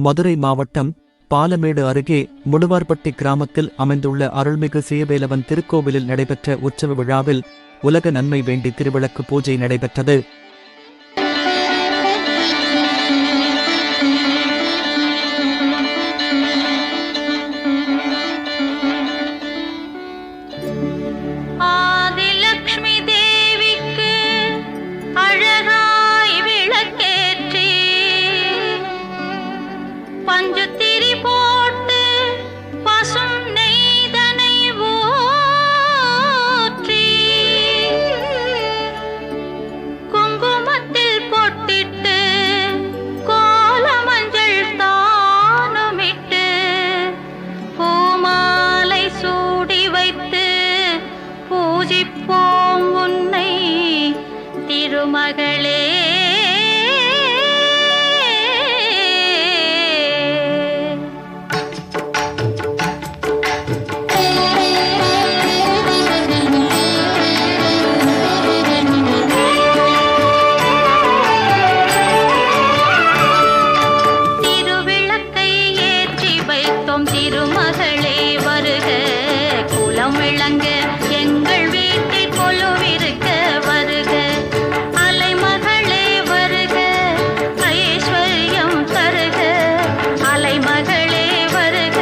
மதுரை மாவட்டம் பாலமேடு அருகே முடுவார்பட்டி கிராமத்தில் அமைந்துள்ள அருள்மிகு சேவேலவன் திருக்கோவிலில் நடைபெற்ற உற்சவ விழாவில் உலக நன்மை வேண்டி திருவிளக்கு பூஜை நடைபெற்றது. பூஜிப்போம் உன்னை திருமகளே. திருவிளக்கை ஏற்றி வைத்தோம் திருமகளே வருக, குலம் விளங்க எங்கள் வீட்டில் கொலுவிருக்க வருக. அலைமகளே வருக, ஐஸ்வர்யம் தருக. அலைமகளே வருக,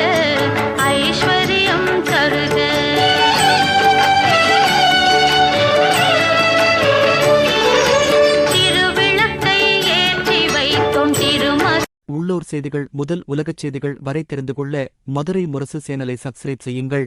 ஐஸ்வர்யம் தருக. திருவிளக்கை ஏற்றி வைத்தோம் திருமகள். உள்ளூர் செய்திகள் முதல் உலகச் செய்திகள் வரை தெரிந்து கொள்ள மதுரை முரசு சேனலை சப்ஸ்கிரைப் செய்யுங்கள்.